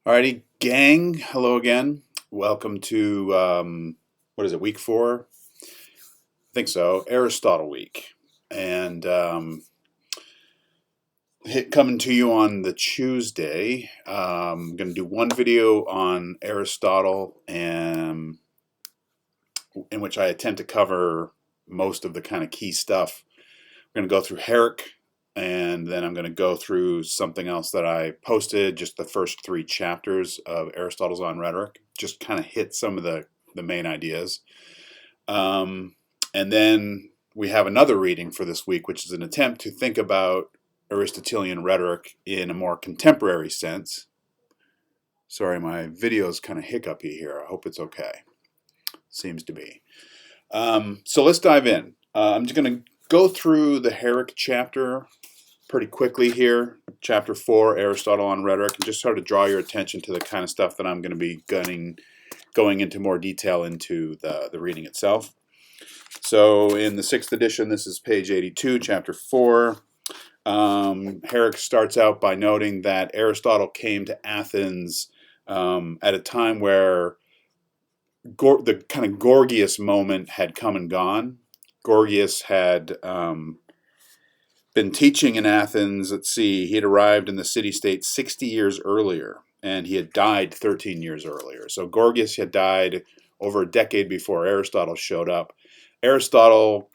Alrighty, gang. Hello again. Welcome to what is it? Week 4? I think so. Aristotle week, and coming to you on the Tuesday. I'm going to do one video on Aristotle, and in which I attempt to cover most of the kind of key stuff. We're going to go through Herrick, and then I'm going to go through something else that I posted, just the first 3 chapters of Aristotle's on Rhetoric, just kind of hit some of the main ideas. And then we have another reading for this week, which is an attempt to think about Aristotelian rhetoric in a more contemporary sense. Sorry, my video's kind of hiccupy here. I hope it's okay. Seems to be. So let's dive in. I'm just going to go through the Herrick chapter pretty quickly here. Chapter 4, Aristotle on Rhetoric, and just sort of draw your attention to the kind of stuff that I'm going to be going into more detail into the reading itself. So in the 6th edition, this is page 82, chapter 4. Herrick starts out by noting that Aristotle came to Athens at a time where the kind of Gorgias moment had come and gone. Gorgias had been teaching in Athens. Let's see, he had arrived in the city-state 60 years earlier, and he had died 13 years earlier. So Gorgias had died over a decade before Aristotle showed up. Aristotle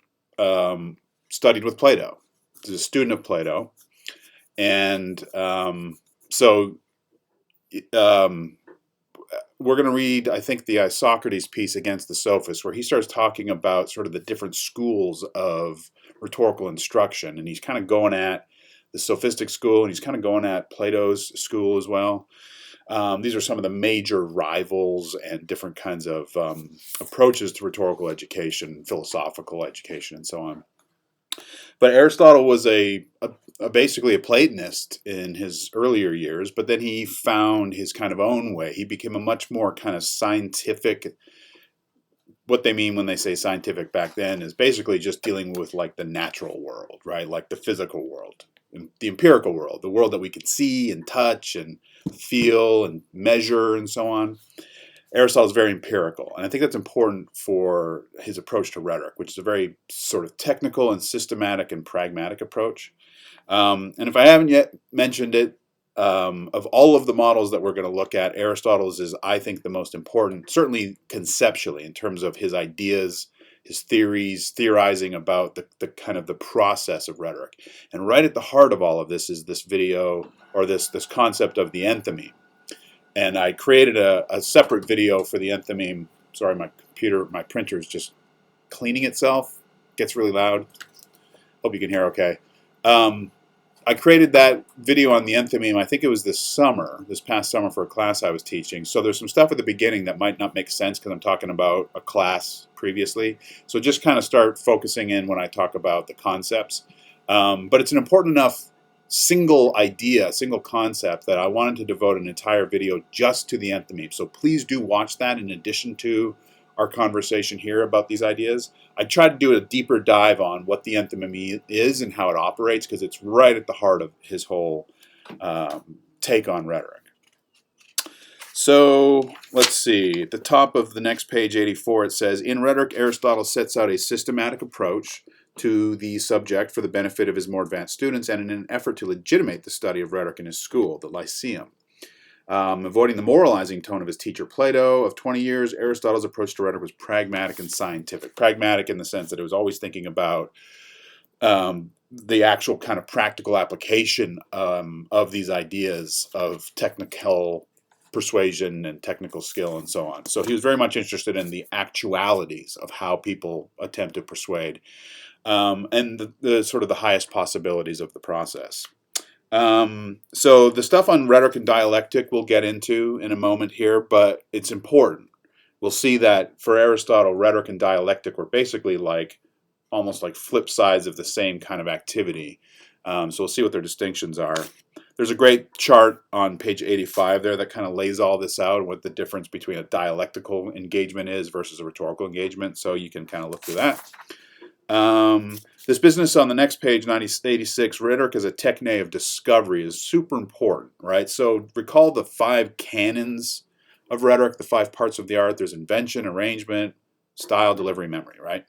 studied with Plato. He was a student of Plato. And we're going to read, I think, the Socrates piece Against the Sophists, where he starts talking about sort of the different schools of rhetorical instruction. And he's kind of going at the sophistic school, and he's kind of going at Plato's school as well. These are some of the major rivals and different kinds of approaches to rhetorical education, philosophical education, and so on. But Aristotle was basically a Platonist in his earlier years, but then he found his kind of own way. He became a much more kind of scientific. What they mean when they say scientific back then is basically just dealing with like the natural world, right? Like the physical world, the empirical world, the world that we can see and touch and feel and measure and so on. Aristotle is very empirical, and I think that's important for his approach to rhetoric, which is a very sort of technical and systematic and pragmatic approach. And if I haven't yet mentioned it, of all of the models that we're going to look at, Aristotle's is, I think, the most important, certainly conceptually, in terms of his ideas, his theories, theorizing about the kind of the process of rhetoric. And right at the heart of all of this is this video, or this concept of the enthymeme. And I created a separate video for the Enthymeme. Sorry, my printer is just cleaning itself. Gets really loud. Hope you can hear okay. I created that video on the Enthymeme, I think it was this past summer, for a class I was teaching. So there's some stuff at the beginning that might not make sense because I'm talking about a class previously. So just kind of start focusing in when I talk about the concepts. But it's an important enough single idea, single concept, that I wanted to devote an entire video just to the enthymeme. So please do watch that in addition to our conversation here about these ideas. I tried to do a deeper dive on what the enthymeme is and how it operates, because it's right at the heart of his whole take on rhetoric. So let's see, at the top of the next page, 84, it says, in Rhetoric, Aristotle sets out a systematic approach to the subject for the benefit of his more advanced students, and in an effort to legitimate the study of rhetoric in his school, the Lyceum. Avoiding the moralizing tone of his teacher Plato of 20 years, Aristotle's approach to rhetoric was pragmatic and scientific. Pragmatic in the sense that it was always thinking about the actual kind of practical application of these ideas of technical persuasion and technical skill and so on. So he was very much interested in the actualities of how people attempt to persuade. And the sort of the highest possibilities of the process. So the stuff on rhetoric and dialectic we'll get into in a moment here, but it's important. We'll see that for Aristotle, rhetoric and dialectic were basically almost like flip sides of the same kind of activity. So we'll see what their distinctions are. There's a great chart on page 85 there that kind of lays all this out, what the difference between a dialectical engagement is versus a rhetorical engagement. So you can kind of look through that. This business on the next page, 86, rhetoric as a techne of discovery, is super important, right? So recall the 5 canons of rhetoric, the 5 parts of the art. There's invention, arrangement, style, delivery, memory, right?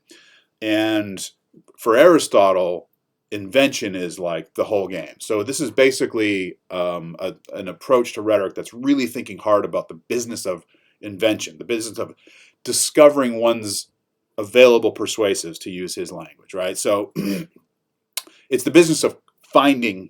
And for Aristotle, invention is like the whole game. So this is basically an approach to rhetoric that's really thinking hard about the business of invention, the business of discovering one's available persuasives, to use his language, right? So it's the business of finding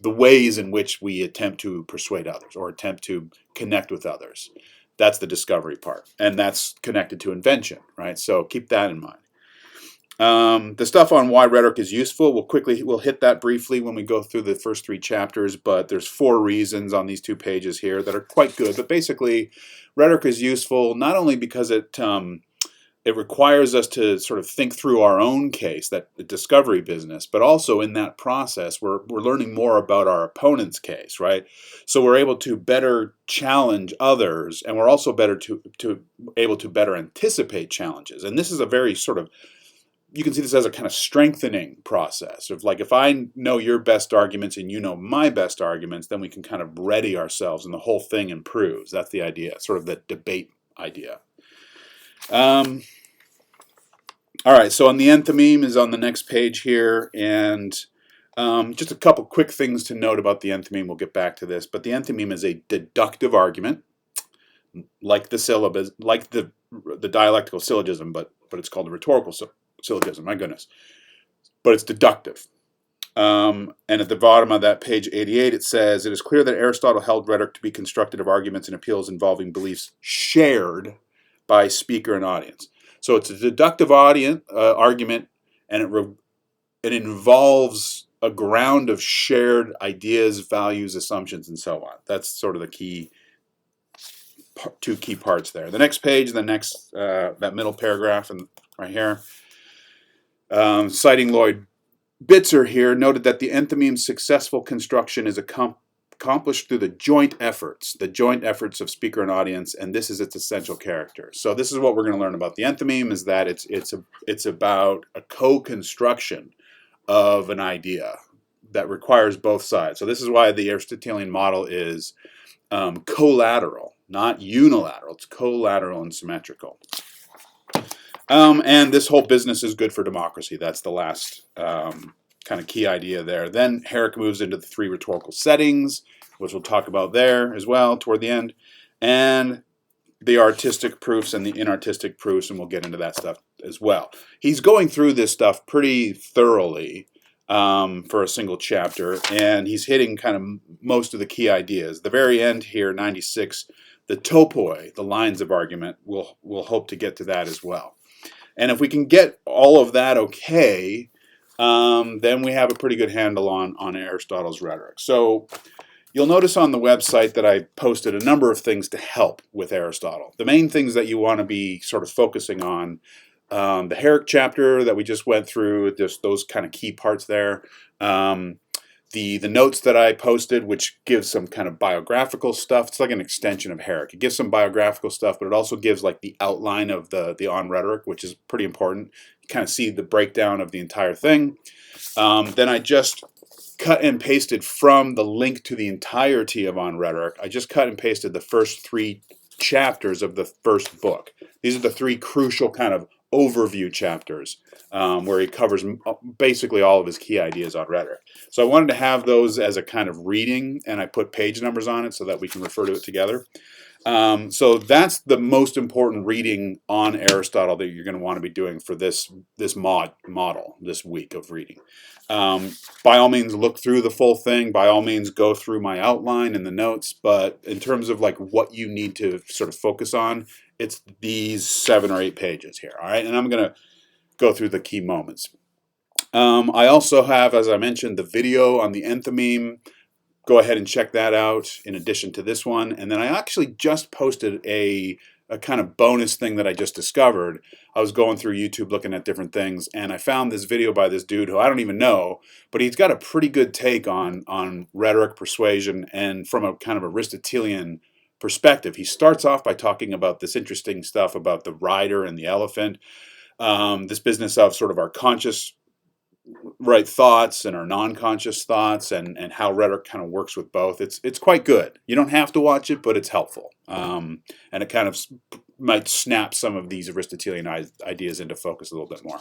the ways in which we attempt to persuade others or attempt to connect with others. That's the discovery part, and that's connected to invention, right? So keep that in mind. The stuff on why rhetoric is useful, we'll hit that briefly when we go through the first 3 chapters, but there's 4 reasons on these 2 pages here that are quite good. But basically, rhetoric is useful not only because it requires us to sort of think through our own case, that discovery business, but also in that process, we're learning more about our opponent's case, right? So we're able to better challenge others, and we're also able to better anticipate challenges. And this is a very sort of, you can see this as a kind of strengthening process of like, if I know your best arguments and you know my best arguments, then we can kind of ready ourselves and the whole thing improves. That's the idea, sort of the debate idea. All right, so on the enthymeme is on the next page here, and just a couple quick things to note about the enthymeme. We'll get back to this, but the enthymeme is a deductive argument, like the syllabus, like the dialectical syllogism, but it's called a rhetorical syllogism. My goodness, but it's deductive. And at the bottom of that page 88, it says, it is clear that Aristotle held rhetoric to be constructed of arguments and appeals involving beliefs shared by speaker and audience. So it's a deductive argument, and it involves a ground of shared ideas, values, assumptions, and so on. That's sort of the 2 key parts there. The next page, that middle paragraph, and right here, citing Lloyd Bitzer here, noted that the enthymeme's successful construction is accomplished through the joint efforts of speaker and audience, and this is its essential character. So this is what we're going to learn about the enthymeme, is that it's about a co-construction of an idea that requires both sides. So this is why the Aristotelian model is collateral, not unilateral. It's collateral and symmetrical. And this whole business is good for democracy. That's the last kind of key idea there. Then Herrick moves into the 3 rhetorical settings, which we'll talk about there as well toward the end, and the artistic proofs and the inartistic proofs, and we'll get into that stuff as well. He's going through this stuff pretty thoroughly for a single chapter, and he's hitting kind of most of the key ideas. The very end here, 96, the topoi, the lines of argument, we'll hope to get to that as well. And if we can get all of that okay, then we have a pretty good handle on Aristotle's rhetoric. So you'll notice on the website that I posted a number of things to help with Aristotle. The main things that you want to be sort of focusing on, the Herrick chapter that we just went through, just those kind of key parts there. The notes that I posted, which gives some kind of biographical stuff. It's like an extension of Herrick. It gives some biographical stuff, but it also gives like the outline of the On Rhetoric, which is pretty important. You kind of see the breakdown of the entire thing. Then I just cut and pasted from the link to the entirety of On Rhetoric. I just cut and pasted the first 3 chapters of the first book. These are the 3 crucial kind of overview chapters where he covers basically all of his key ideas on rhetoric. So I wanted to have those as a kind of reading, and I put page numbers on it so that we can refer to it together. So that's the most important reading on Aristotle that you're going to want to be doing for this model, this week of reading. By all means, look through the full thing. By all means, go through my outline and the notes. But in terms of like what you need to sort of focus on, it's these 7 or 8 pages here. All right, and I'm going to go through the key moments. I also have, as I mentioned, the video on the enthymeme. Go ahead and check that out in addition to this one. And then I actually just posted a kind of bonus thing that I just discovered. I was going through YouTube looking at different things, and I found this video by this dude who I don't even know, but he's got a pretty good take on rhetoric, persuasion, and from a kind of Aristotelian perspective. He starts off by talking about this interesting stuff about the rider and the elephant. this business of sort of our conscious right thoughts and our non-conscious thoughts, and how rhetoric kind of works with both. It's quite good. You don't have to watch it, but it's helpful, and it kind of might snap some of these Aristotelian ideas into focus a little bit more.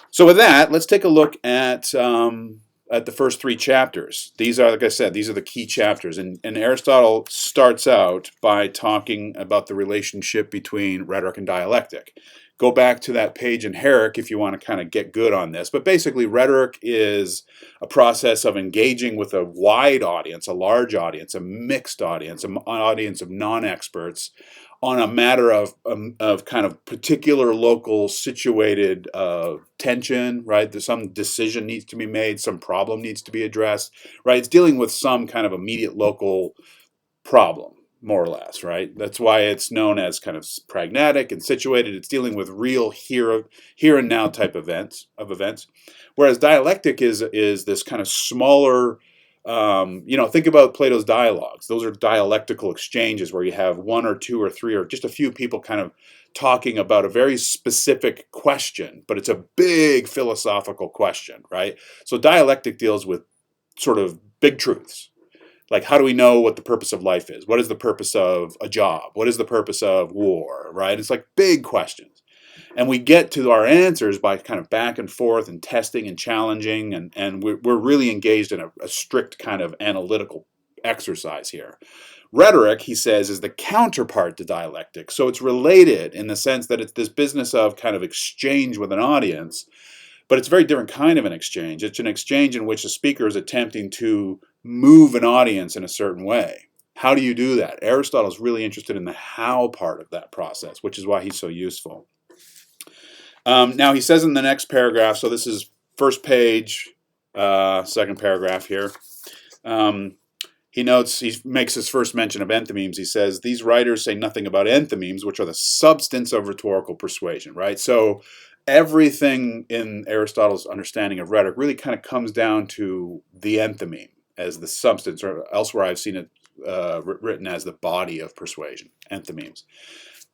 So with that, let's take a look at the first three chapters. These are, like I said, these are the key chapters, and Aristotle starts out by talking about the relationship between rhetoric and dialectic. Go back to that page in Herrick if you want to kind of get good on this. But basically, rhetoric is a process of engaging with a wide audience, a large audience, a mixed audience, an audience of non-experts on a matter of kind of particular local situated tension, right? There's some decision needs to be made, some problem needs to be addressed, right? It's dealing with some kind of immediate local problem, more or less, right? That's why it's known as kind of pragmatic and situated. It's dealing with real here and now type events. Whereas dialectic is this kind of smaller, think about Plato's dialogues. Those are dialectical exchanges where you have one or two or three or just a few people kind of talking about a very specific question, but it's a big philosophical question, right? So dialectic deals with sort of big truths. Like, how do we know what the purpose of life is? What is the purpose of a job? What is the purpose of war, right? It's like big questions. And we get to our answers by kind of back and forth and testing and challenging. And we're really engaged in a strict kind of analytical exercise here. Rhetoric, he says, is the counterpart to dialectic. So it's related in the sense that it's this business of kind of exchange with an audience. But it's a very different kind of an exchange. It's an exchange in which the speaker is attempting to move an audience in a certain way. How do you do that? Aristotle's really interested in the how part of that process, which is why he's so useful. Now he says in the next paragraph, so this is first page, second paragraph here. He makes his first mention of enthymemes. He says, these writers say nothing about enthymemes, which are the substance of rhetorical persuasion, right? So everything in Aristotle's understanding of rhetoric really kind of comes down to the enthymeme as the substance, or elsewhere I've seen it written as the body of persuasion, enthymemes.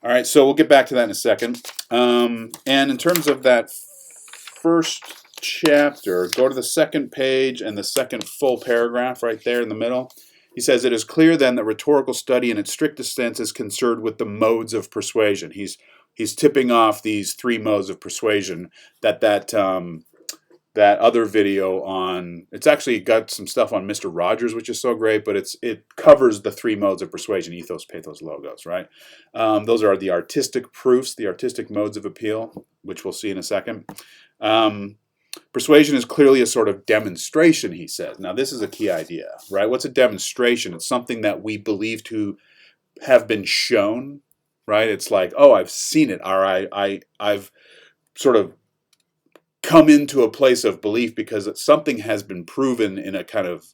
All right, so we'll get back to that in a second. And in terms of that first chapter, go to the second page and the second full paragraph right there in the middle. He says, it is clear then that rhetorical study in its strictest sense is concerned with the modes of persuasion. He's tipping off these three modes of persuasion that other video on, it's actually got some stuff on Mr. Rogers, which is so great, but it covers the three modes of persuasion, ethos, pathos, logos, right? Those are the artistic proofs, the artistic modes of appeal, which we'll see in a second. Persuasion is clearly a sort of demonstration, he says. Now, this is a key idea, right? What's a demonstration? It's something that we believe to have been shown, right? It's like, oh, I've seen it, or I've sort of come into a place of belief because something has been proven in a kind of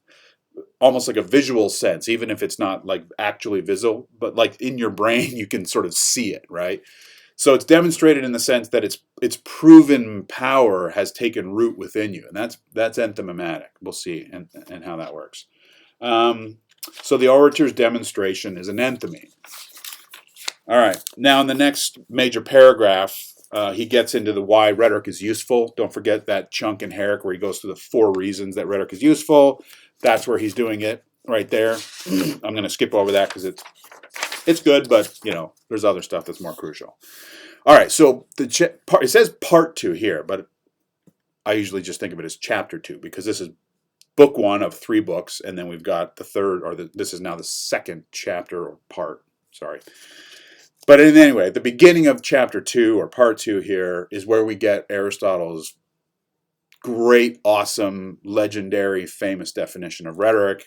almost like a visual sense, even if it's not like actually visible, but like in your brain, you can sort of see it, right? So it's demonstrated in the sense that its proven power has taken root within you, and that's enthymematic. We'll see and how that works. So the orator's demonstration is an enthymeme. All right. Now in the next major paragraph, he gets into the why rhetoric is useful. Don't forget that chunk in Herrick where he goes through the 4 reasons that rhetoric is useful. That's where he's doing it right there. I'm going to skip over that because it's good, but there's other stuff that's more crucial. All right, so it says part 2 here, but I usually just think of it as chapter 2 because this is book 1 of 3 books, and then we've got the third, or this is now the second chapter or part. Sorry. But anyway, the beginning of chapter 2 or part 2 here is where we get Aristotle's great, awesome, legendary, famous definition of rhetoric.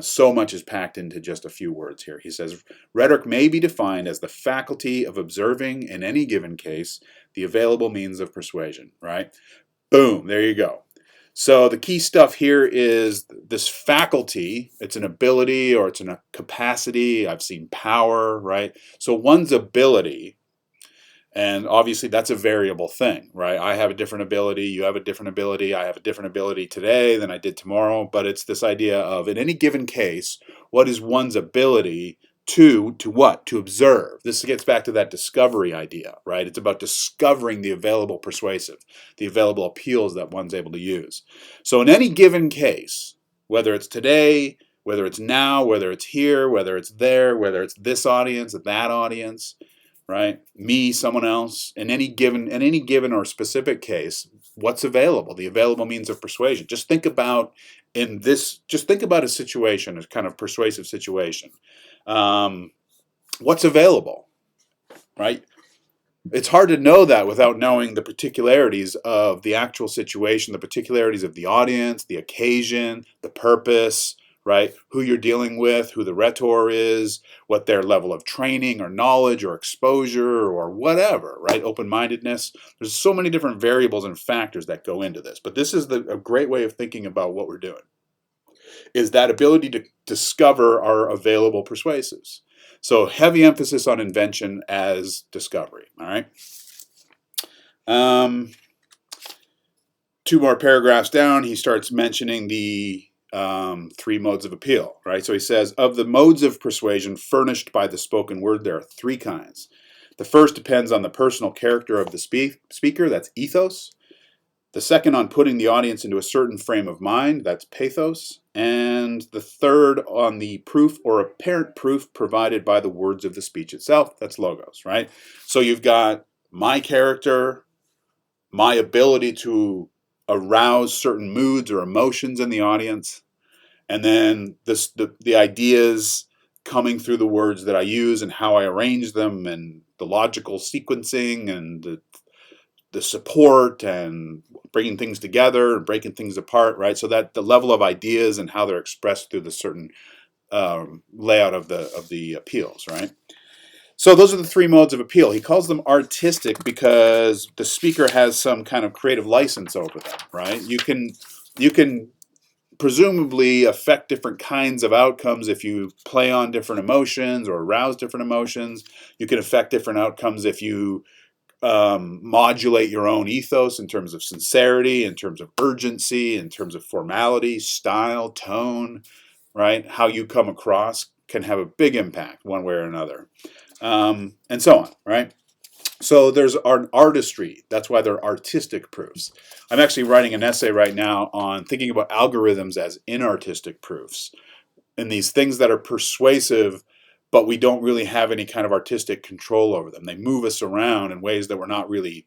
So much is packed into just a few words here. He says, rhetoric may be defined as the faculty of observing in any given case the available means of persuasion, right? Boom, there you go. So the key stuff here is this faculty. It's an ability or it's a capacity. I've seen power, right? So one's ability, and obviously that's a variable thing, right? I have a different ability, you have a different ability, I have a different ability today than I did tomorrow, but it's this idea of, in any given case, what is one's ability to what? To observe. This gets back to that discovery idea, right? It's about discovering the available persuasive, the available appeals that one's able to use. So in any given case, whether it's today, whether it's now, whether it's here, whether it's there, whether it's this audience, that audience, right? Me, someone else, in any given or specific case, what's available? The available means of persuasion. Just think about a situation, a kind of persuasive situation. What's available, right? It's hard to know that without knowing the particularities of the actual situation, the particularities of the audience, the occasion, the purpose, right? Who you're dealing with, who the rhetor is, what their level of training or knowledge or exposure or whatever, right? Open-mindedness. There's so many different variables and factors that go into this. But this is a great way of thinking about what we're doing, is that ability to discover our available persuasives. So heavy emphasis on invention as discovery, all right? Two more paragraphs down, he starts mentioning the three modes of appeal, right? So he says, of the modes of persuasion furnished by the spoken word, there are three kinds. The first depends on the personal character of the speaker, that's ethos. The second on putting the audience into a certain frame of mind, that's pathos. And the third on the proof or apparent proof provided by the words of the speech itself, that's logos, right? So you've got my character, my ability to arouse certain moods or emotions in the audience, and then the ideas coming through the words that I use and how I arrange them and the logical sequencing and the support and bringing things together and breaking things apart, right? So that the level of ideas and how they're expressed through the certain layout of the appeals, right? So those are the three modes of appeal. He calls them artistic because the speaker has some kind of creative license over them, right? You can presumably affect different kinds of outcomes if you play on different emotions or arouse different emotions. You can affect different outcomes if you modulate your own ethos in terms of sincerity, in terms of urgency, in terms of formality, style, tone, right? How you come across can have a big impact one way or another, and so on, right? So there's an artistry. That's why they're artistic proofs. I'm actually writing an essay right now on thinking about algorithms as inartistic proofs, and these things that are persuasive, but we don't really have any kind of artistic control over them. They move us around in ways that we're not really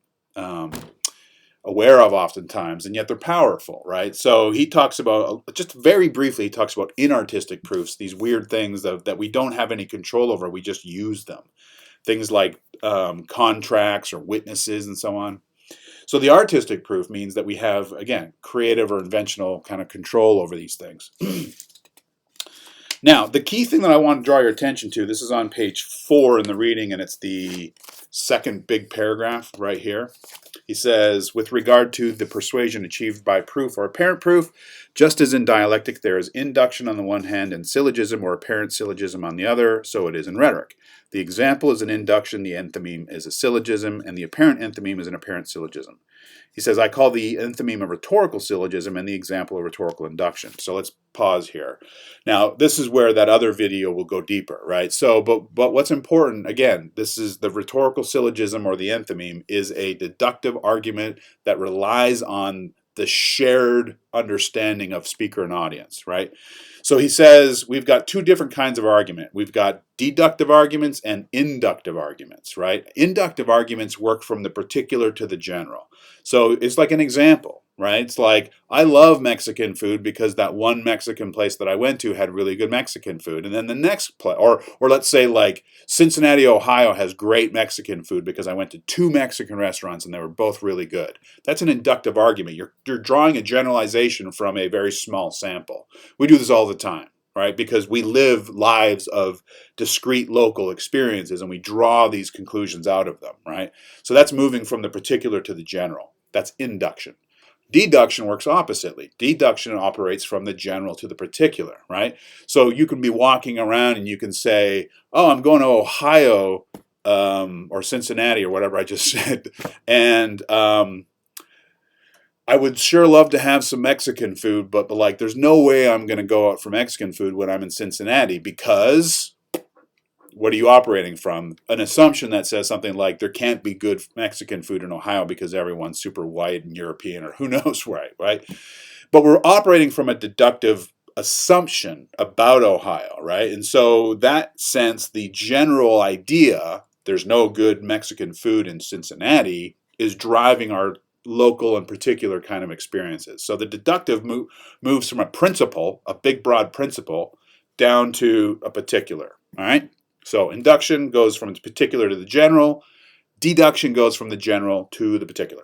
aware of oftentimes, and yet they're powerful, right? So he talks about, just very briefly, he talks about inartistic proofs, these weird things that we don't have any control over, we just use them. Things like contracts or witnesses and so on. So the artistic proof means that we have, again, creative or inventional kind of control over these things. Now, the key thing that I want to draw your attention to, this is on page 4 in the reading, and it's the second big paragraph right here. He says, with regard to the persuasion achieved by proof or apparent proof, just as in dialectic there is induction on the one hand and syllogism or apparent syllogism on the other, so it is in rhetoric. The example is an induction, the enthymeme is a syllogism, and the apparent enthymeme is an apparent syllogism. He says, I call the enthymeme a rhetorical syllogism and the example a rhetorical induction. So let's pause here. Now, this is where that other video will go deeper, right? So, but what's important, again, this is the rhetorical syllogism or the enthymeme is a deductive argument that relies on the shared understanding of speaker and audience, right? So he says we've got two different kinds of argument. We've got deductive arguments and inductive arguments, right? Inductive arguments work from the particular to the general. So it's like an example, right? It's like, I love Mexican food because that one Mexican place that I went to had really good Mexican food. And then the next place, or let's say like Cincinnati, Ohio has great Mexican food because I went to two Mexican restaurants and they were both really good. That's an inductive argument. You're drawing a generalization from a very small sample. We do this all the time, right? Because we live lives of discrete local experiences and we draw these conclusions out of them, right? So that's moving from the particular to the general. That's induction. Deduction works oppositely. Deduction operates from the general to the particular, right? So you can be walking around and you can say, oh, I'm going to Ohio or Cincinnati or whatever I just said, and I would sure love to have some Mexican food, but like, there's no way I'm going to go out for Mexican food when I'm in Cincinnati because What are you operating from? An assumption that says something like there can't be good Mexican food in Ohio because everyone's super white and European or who knows, right? But we're operating from a deductive assumption about Ohio, right? And so that sense, the general idea, there's no good Mexican food in Cincinnati, is driving our local and particular kind of experiences. So the deductive moves from a principle, a big broad principle, down to a particular, all right? So induction goes from the particular to the general. Deduction goes from the general to the particular.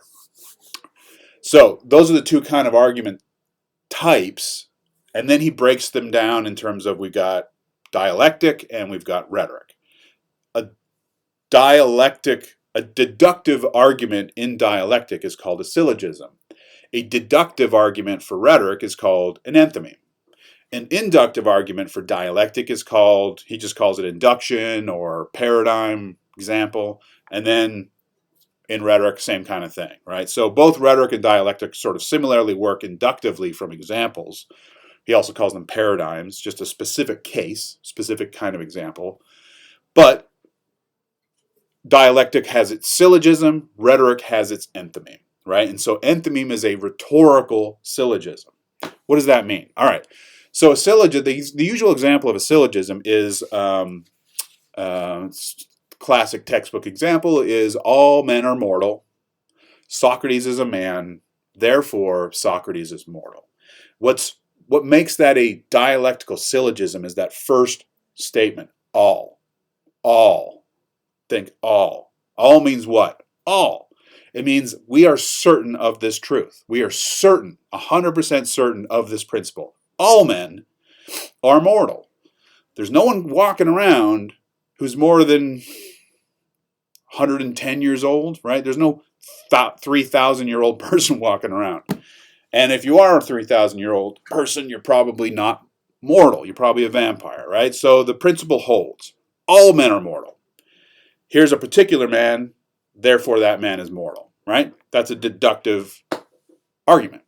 So those are the two kind of argument types, and then he breaks them down in terms of we've got dialectic and we've got rhetoric. A deductive argument in dialectic is called a syllogism. A deductive argument for rhetoric is called an enthymeme. An inductive argument for dialectic is called, he just calls it induction or paradigm example, and then in rhetoric, same kind of thing, right? So both rhetoric and dialectic sort of similarly work inductively from examples. He also calls them paradigms, just a specific case, specific kind of example. But dialectic has its syllogism, rhetoric has its enthymeme, right? And so enthymeme is a rhetorical syllogism. What does that mean? All right. So a syllogism, the usual example of a syllogism is, classic textbook example is all men are mortal. Socrates is a man, therefore Socrates is mortal. What makes that a dialectical syllogism is that first statement, all. All. Think all. All means what? All. It means we are certain of this truth. We are certain, 100% certain of this principle. All men are mortal. There's no one walking around who's more than 110 years old, right? There's no 3,000-year-old person walking around. And if you are a 3,000-year-old person, you're probably not mortal. You're probably a vampire, right? So the principle holds. All men are mortal. Here's a particular man, therefore that man is mortal, right? That's a deductive argument.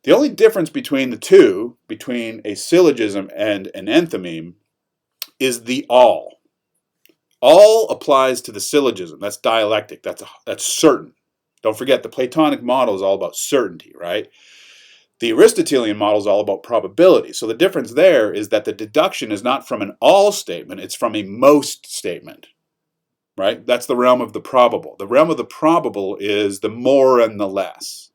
The only difference between the two, between a syllogism and an enthymeme, is the all. All applies to the syllogism. That's dialectic. That's certain. Don't forget, the Platonic model is all about certainty, right? The Aristotelian model is all about probability. So the difference there is that the deduction is not from an all statement, it's from a most statement, right? That's the realm of the probable. The realm of the probable is the more and the less.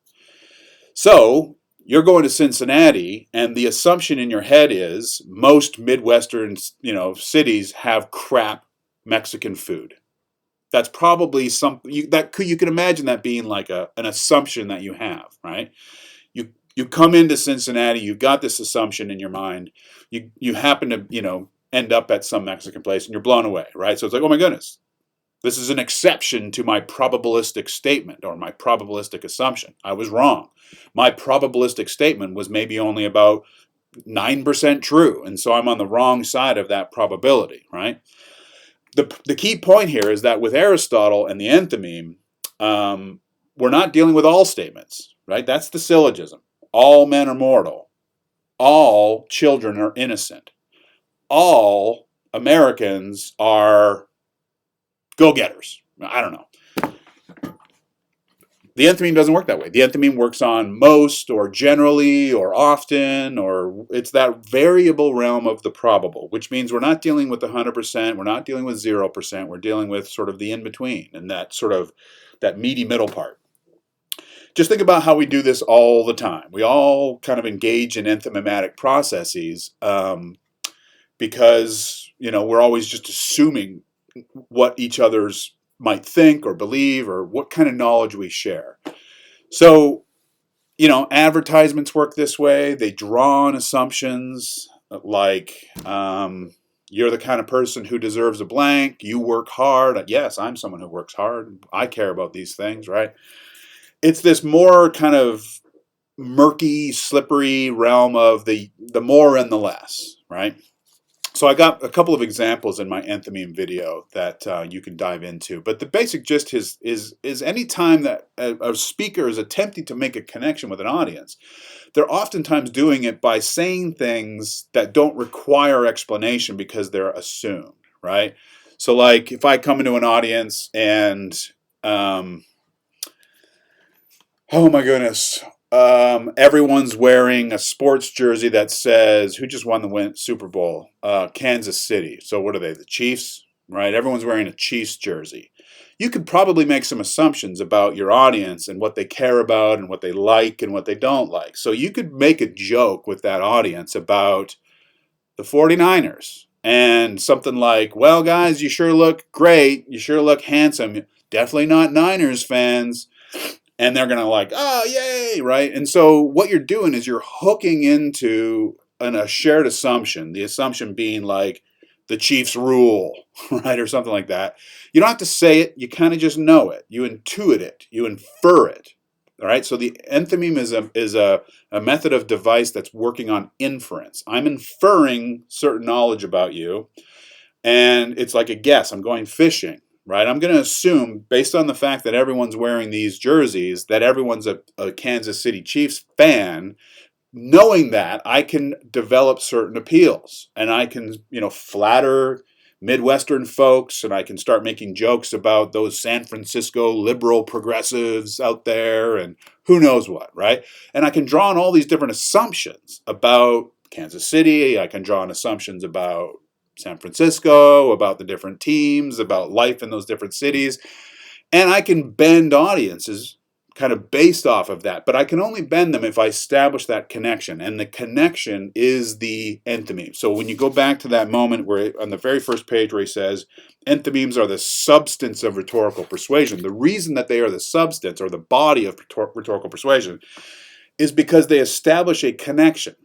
So you're going to Cincinnati, and the assumption in your head is most Midwestern, cities have crap Mexican food. That's probably something you can imagine that being like an assumption that you have, right? You come into Cincinnati, you've got this assumption in your mind. You happen to end up at some Mexican place, and you're blown away, right? So it's like, oh my goodness, this is an exception to my probabilistic statement or my probabilistic assumption. I was wrong. My probabilistic statement was maybe only about 9% true, and so I'm on the wrong side of that probability, right? The key point here is that with Aristotle and the enthymeme, we're not dealing with all statements, right? That's the syllogism. All men are mortal. All children are innocent. All Americans are go-getters. I don't know. The enthymeme doesn't work that way. The enthymeme works on most or generally or often, or it's that variable realm of the probable, which means we're not dealing with 100%, we're not dealing with 0%, we're dealing with sort of the in-between and that meaty middle part. Just think about how we do this all the time. We all kind of engage in enthymematic processes because, we're always just assuming what each other's might think or believe or what kind of knowledge we share. So, advertisements work this way. They draw on assumptions like you're the kind of person who deserves a blank. You work hard. Yes, I'm someone who works hard. I care about these things, right? It's this more kind of murky, slippery realm of the more and the less, right? So I got a couple of examples in my enthymeme video that you can dive into. But the basic gist is any time that a speaker is attempting to make a connection with an audience, they're oftentimes doing it by saying things that don't require explanation because they're assumed, right? So like if I come into an audience and um, oh my goodness, everyone's wearing a sports jersey that says who just won the Super Bowl? Kansas City. So what are they? The Chiefs, right? Everyone's wearing a Chiefs jersey. You could probably make some assumptions about your audience and what they care about and what they like and what they don't like. So you could make a joke with that audience about the 49ers and something like, well, guys, you sure look great. You sure look handsome. Definitely not Niners fans. And they're going to like, oh, yay, right? And so what you're doing is you're hooking into a shared assumption, the assumption being like the Chiefs rule, right? Or something like that. You don't have to say it. You kind of just know it. You intuit it. You infer it. All right. So the enthymeme is a method of device that's working on inference. I'm inferring certain knowledge about you. And it's like a guess. I'm going fishing, right? I'm going to assume, based on the fact that everyone's wearing these jerseys, that everyone's a Kansas City Chiefs fan. Knowing that, I can develop certain appeals, and I can, flatter Midwestern folks, and I can start making jokes about those San Francisco liberal progressives out there, and who knows what, right? And I can draw on all these different assumptions about Kansas City. I can draw on assumptions about San Francisco, about the different teams, about life in those different cities. And I can bend audiences kind of based off of that. But I can only bend them if I establish that connection. And the connection is the enthymeme. So when you go back to that moment where on the very first page where he says, enthymemes are the substance of rhetorical persuasion. The reason that they are the substance or the body of rhetorical persuasion is because they establish a connection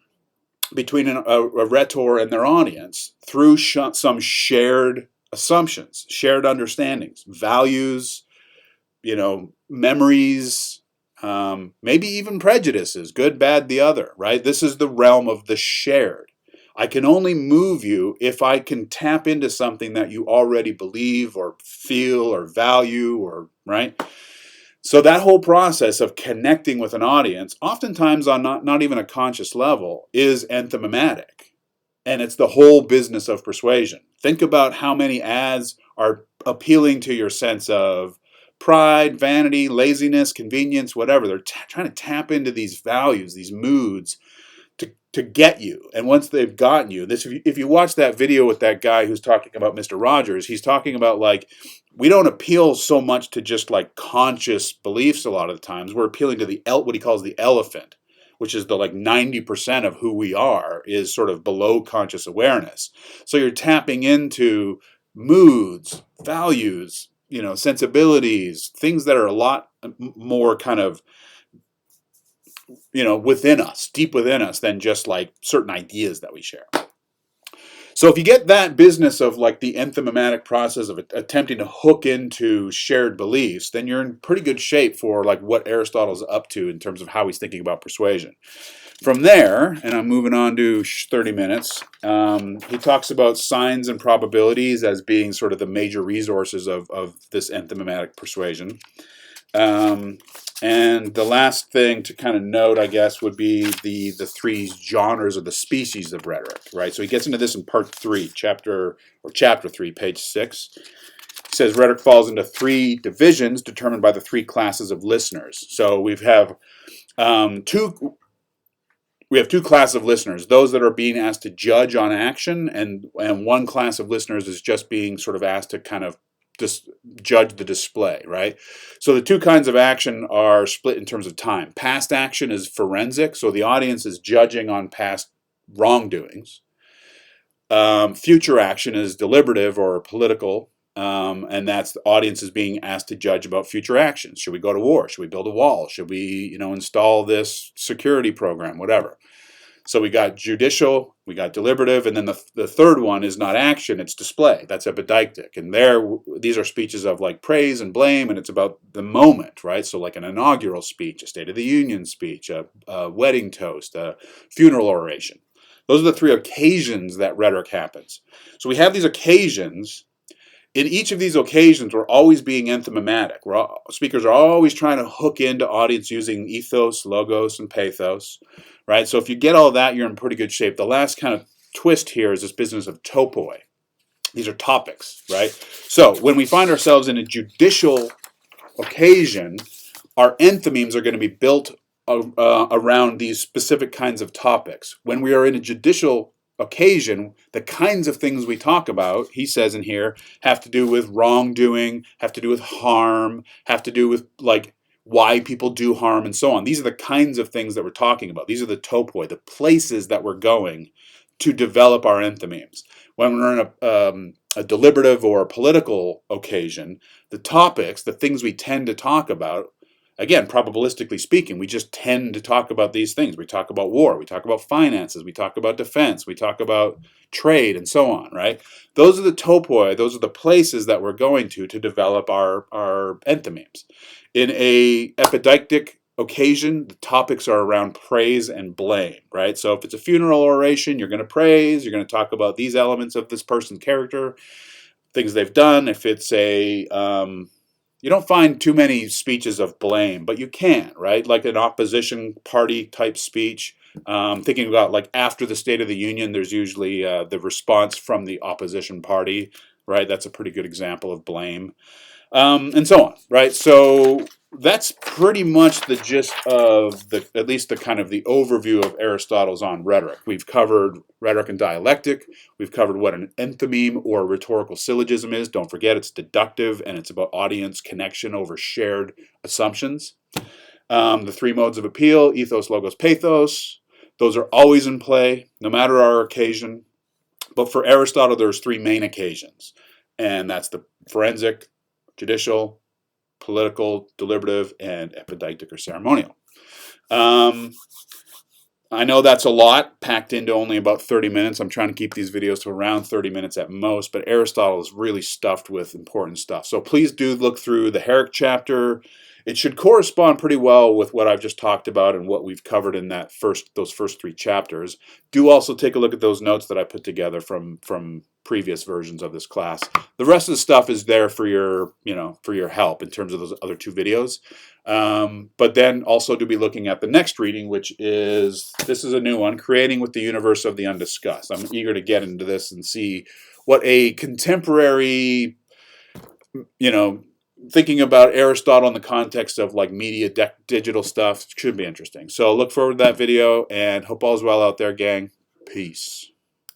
between a rhetor and their audience through some shared assumptions, shared understandings, values, memories, maybe even prejudices, good, bad, the other, right? This is the realm of the shared. I can only move you if I can tap into something that you already believe or feel or value, or right? So that whole process of connecting with an audience, oftentimes on not even a conscious level, is enthymematic. And it's the whole business of persuasion. Think about how many ads are appealing to your sense of pride, vanity, laziness, convenience, whatever. They're trying to tap into these values, these moods to get you. And once they've gotten you, if you watch that video with that guy who's talking about Mr. Rogers, he's talking about like, we don't appeal so much to just like conscious beliefs a lot of the times. We're appealing to what he calls the elephant, which is the like 90% of who we are is sort of below conscious awareness. So you're tapping into moods, values, sensibilities, things that are a lot more kind of, within us, deep within us than just like certain ideas that we share. So if you get that business of like the enthymematic process of attempting to hook into shared beliefs, then you're in pretty good shape for like what Aristotle's up to in terms of how he's thinking about persuasion. From there, and I'm moving on to 30 minutes, he talks about signs and probabilities as being sort of the major resources of this enthymematic persuasion. And the last thing to kind of note, I guess, would be the three genres or the species of rhetoric, right? So he gets into this in part 3, chapter 3, page 6. He says rhetoric falls into 3 divisions determined by the 3 classes of listeners. So we have two classes of listeners, those that are being asked to judge on action, and one class of listeners is just being sort of asked to kind of just judge the display, right? So the 2 kinds of action are split in terms of time. Past action is forensic, so the audience is judging on past wrongdoings. Future action is deliberative or political, and that's the audience is being asked to judge about future actions. Should we go to war? Should we build a wall? Should we, install this security program? Whatever. So we got judicial, we got deliberative, and then the third one is not action, it's display. That's epideictic. And these are speeches of like praise and blame, and it's about the moment, right? So like an inaugural speech, a State of the Union speech, a wedding toast, a funeral oration. Those are the 3 occasions that rhetoric happens. So we have these occasions. In each of these occasions, we're always being enthymematic. Speakers are always trying to hook into audience using ethos, logos, and pathos, right? So if you get all that, you're in pretty good shape. The last kind of twist here is this business of topoi. These are topics, right? So when we find ourselves in a judicial occasion, our enthymemes are going to be built around these specific kinds of topics. When we are in a judicial occasion, the kinds of things we talk about, he says in here, have to do with wrongdoing, have to do with harm, have to do with like why people do harm and so on. These are the kinds of things that we're talking about. These are the topoi, the places that we're going to develop our enthymemes. When we're in a deliberative or a political occasion, the topics, the things we tend to talk about, again, probabilistically speaking, we just tend to talk about these things. We talk about war, we talk about finances, we talk about defense, we talk about trade, and so on, right? Those are the topoi, those are the places that we're going to develop our enthymemes. In a epideictic occasion, the topics are around praise and blame, right? So if it's a funeral oration, you're going to praise, you're going to talk about these elements of this person's character, things they've done. If it's a you don't find too many speeches of blame, but you can, right? Like an opposition party type speech. Thinking about like after the State of the Union, there's usually the response from the opposition party, right? That's a pretty good example of blame, and so on, right? So that's pretty much the gist of at least the kind of the overview of Aristotle's on rhetoric. We've covered rhetoric and dialectic. We've covered what an enthymeme or rhetorical syllogism is. Don't forget, it's deductive and it's about audience connection over shared assumptions. The three modes of appeal, ethos, logos, pathos. Those are always in play, no matter our occasion. But for Aristotle, there's three main occasions, and that's the forensic, judicial, political, deliberative, and epideictic or ceremonial. I know that's a lot packed into only about 30 minutes. I'm trying to keep these videos to around 30 minutes at most, but Aristotle is really stuffed with important stuff. So please do look through the Herrick chapter. It should correspond pretty well with what I've just talked about and what we've covered in those first three chapters. Do also take a look at those notes that I put together from previous versions of this class. The rest of the stuff is there for your help in terms of those other two videos. But then also to be looking at the next reading, which is, this is a new one, Creating with the Universe of the Undiscussed. I'm eager to get into this and see what a contemporary, thinking about Aristotle in the context of like media, digital stuff should be interesting. So look forward to that video and hope all's well out there, gang. Peace.